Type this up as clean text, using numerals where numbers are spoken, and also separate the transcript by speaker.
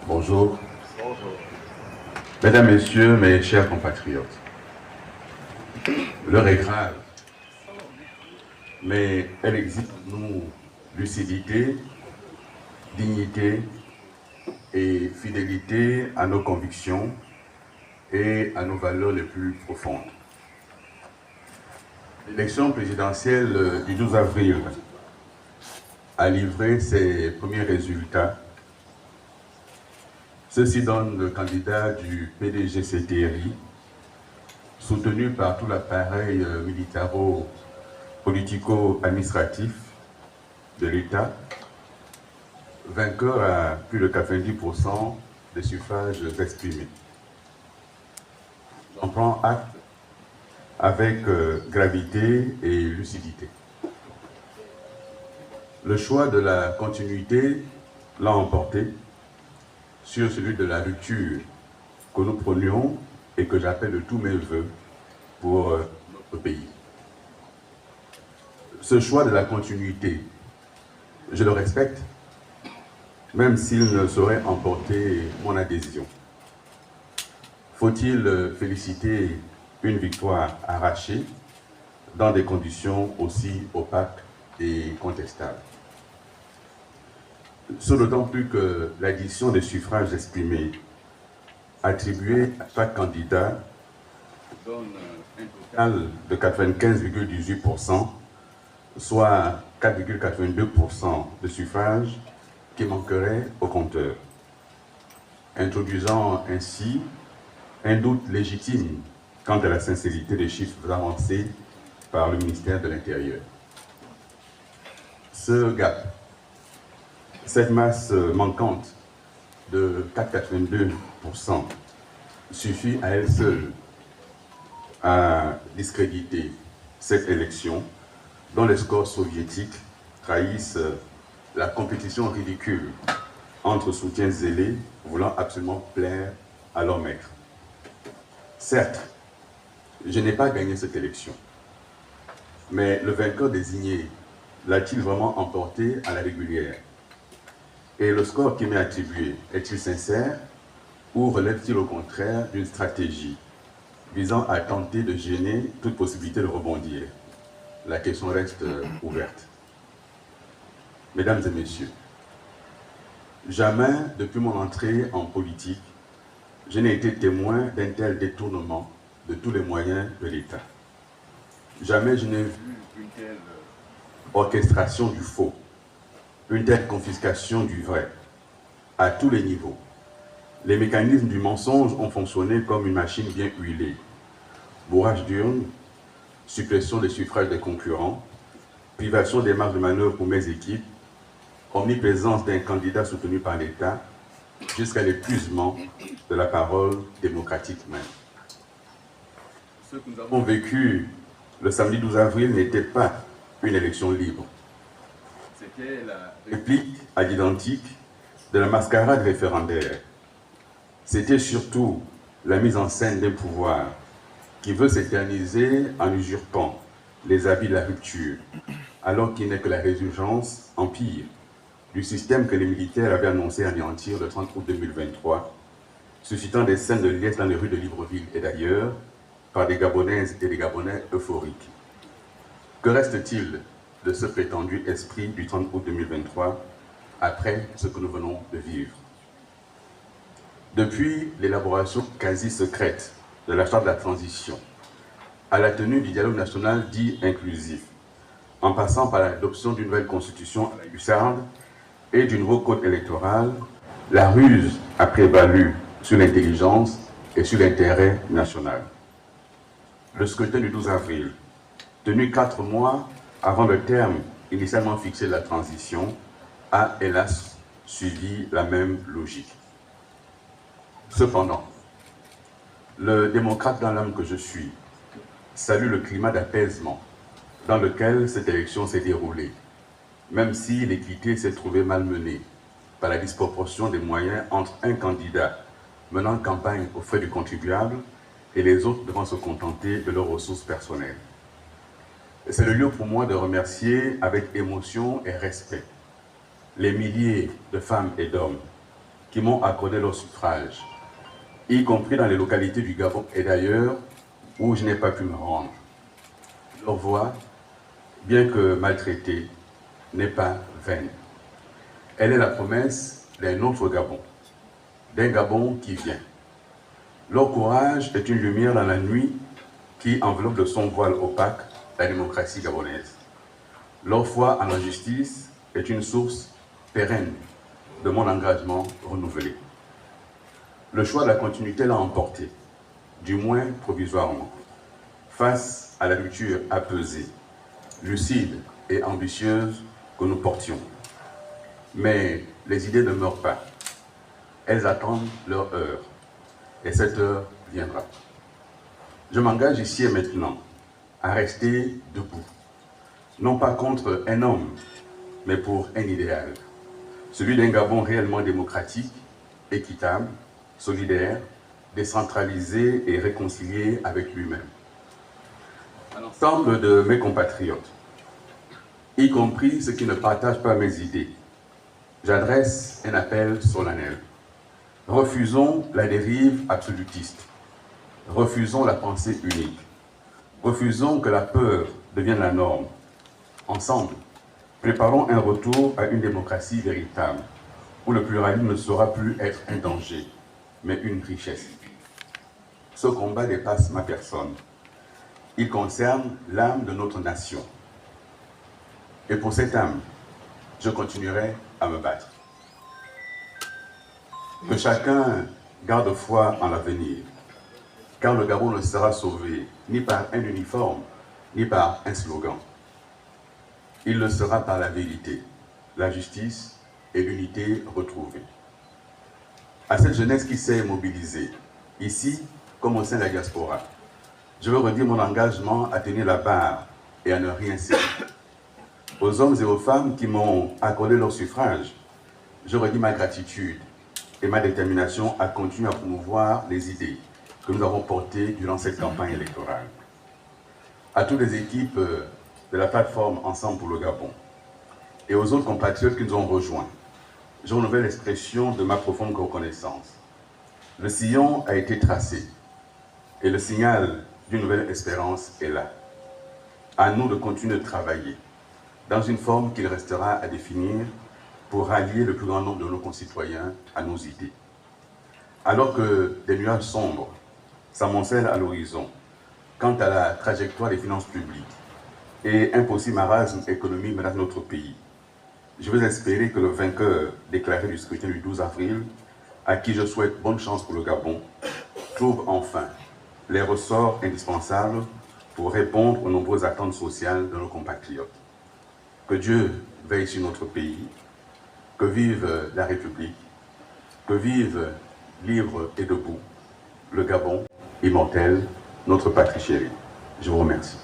Speaker 1: Bonjour. Mesdames, Messieurs, mes chers compatriotes, l'heure est grave, mais elle exige de nous lucidité, dignité et fidélité à nos convictions et à nos valeurs les plus profondes. L'élection présidentielle du 12 avril a livré ses premiers résultats. Ceci donne le candidat du PDG-CTRI, soutenu par tout l'appareil militaro-politico-administratif de l'État, vainqueur à plus de 90% des suffrages exprimés. J'en prends acte avec gravité et lucidité. Le choix de la continuité l'a emporté sur celui de la rupture que nous prônions et que j'appelle de tous mes voeux pour notre pays. Ce choix de la continuité, je le respecte, même s'il ne saurait emporter mon adhésion. Faut-il féliciter une victoire arrachée dans des conditions aussi opaques et contestables? Ce d'autant plus que l'addition des suffrages exprimés attribués à chaque candidat donne un total de 95,18%, soit 4,82% de suffrages qui manqueraient au compteur, introduisant ainsi un doute légitime quant à la sincérité des chiffres avancés par le ministère de l'Intérieur. Ce gap, cette masse manquante de 4,82% suffit à elle seule à discréditer cette élection dont les scores soviétiques trahissent la compétition ridicule entre soutiens zélés voulant absolument plaire à leur maître. Certes, je n'ai pas gagné cette élection, mais le vainqueur désigné l'a-t-il vraiment emporté à la régulière? Et le score qui m'est attribué est-il sincère ou relève-t-il au contraire d'une stratégie visant à tenter de gêner toute possibilité de rebondir? La question reste ouverte. Mesdames et messieurs, jamais depuis mon entrée en politique, je n'ai été témoin d'un tel détournement de tous les moyens de l'État. Jamais je n'ai vu une telle orchestration du faux, une telle confiscation du vrai, à tous les niveaux. Les mécanismes du mensonge ont fonctionné comme une machine bien huilée. Bourrage d'urnes, suppression des suffrages des concurrents, privation des marges de manœuvre pour mes équipes, omniprésence d'un candidat soutenu par l'État, jusqu'à l'épuisement de la parole démocratique même. Ce que nous avons vécu le samedi 12 avril n'était pas une élection libre. C'était la réplique à l'identique de la mascarade référendaire. C'était surtout la mise en scène d'un pouvoir qui veut s'éterniser en usurpant les habits de la rupture, alors qu'il n'est que la résurgence empire du système que les militaires avaient annoncé anéantir le 30 août 2023, suscitant des scènes de liesse dans les rues de Libreville et d'ailleurs, par des Gabonaises et des Gabonais euphoriques. Que reste-t-il de ce prétendu esprit du 30 août 2023 après ce que nous venons de vivre? Depuis l'élaboration quasi secrète de la charte de la transition, à la tenue du dialogue national dit inclusif, en passant par l'adoption d'une nouvelle constitution à la hussarde et du nouveau code électoral, la ruse a prévalu sur l'intelligence et sur l'intérêt national. Le scrutin du 12 avril, tenu 4 mois avant le terme initialement fixé de la transition, a hélas suivi la même logique. Cependant, le démocrate dans l'âme que je suis salue le climat d'apaisement dans lequel cette élection s'est déroulée, même si l'équité s'est trouvée malmenée par la disproportion des moyens entre un candidat menant campagne aux frais du contribuable et les autres devant se contenter de leurs ressources personnelles. C'est le lieu pour moi de remercier avec émotion et respect les milliers de femmes et d'hommes qui m'ont accordé leur suffrage, y compris dans les localités du Gabon et d'ailleurs où je n'ai pas pu me rendre. Leur voix, bien que maltraitée, n'est pas vaine. Elle est la promesse d'un autre Gabon, d'un Gabon qui vient. Leur courage est une lumière dans la nuit qui enveloppe de son voile opaque la démocratie gabonaise. Leur foi en la justice est une source pérenne de mon engagement renouvelé. Le choix de la continuité l'a emporté, du moins provisoirement, face à la rupture apaisée, lucide et ambitieuse que nous portions. Mais les idées ne meurent pas. Elles attendent leur heure. Et cette heure viendra. Je m'engage ici et maintenant à rester debout. Non pas contre un homme, mais pour un idéal. Celui d'un Gabon réellement démocratique, équitable, solidaire, décentralisé et réconcilié avec lui-même. À l'ensemble de mes compatriotes, y compris ceux qui ne partagent pas mes idées, j'adresse un appel solennel. Refusons la dérive absolutiste. Refusons la pensée unique. Refusons que la peur devienne la norme. Ensemble, préparons un retour à une démocratie véritable, où le pluralisme ne saura plus être un danger, mais une richesse. Ce combat dépasse ma personne. Il concerne l'âme de notre nation. Et pour cette âme, je continuerai à me battre. Que chacun garde foi en l'avenir, car le Gabon ne sera sauvé ni par un uniforme, ni par un slogan. Il le sera par la vérité, la justice et l'unité retrouvée. À cette jeunesse qui s'est mobilisée, ici comme au sein de la diaspora, je veux redire mon engagement à tenir la barre et à ne rien céder. Aux hommes et aux femmes qui m'ont accordé leur suffrage, je redis ma gratitude et ma détermination à continuer à promouvoir les idées que nous avons portées durant cette campagne électorale. À toutes les équipes de la plateforme Ensemble pour le Gabon et aux autres compatriotes qui nous ont rejoints, je renouvelle l'expression de ma profonde reconnaissance. Le sillon a été tracé et le signal d'une nouvelle espérance est là. À nous de continuer de travailler dans une forme qu'il restera à définir pour rallier le plus grand nombre de nos concitoyens à nos idées. Alors que des nuages sombres s'amoncellent à l'horizon quant à la trajectoire des finances publiques et un possible marasme économique menace notre pays, je veux espérer que le vainqueur déclaré du scrutin du 12 avril, à qui je souhaite bonne chance pour le Gabon, trouve enfin les ressorts indispensables pour répondre aux nombreuses attentes sociales de nos compatriotes. Que Dieu veille sur notre pays, que vive la République, que vive libre et debout le Gabon, immortel, notre patrie chérie. Je vous remercie.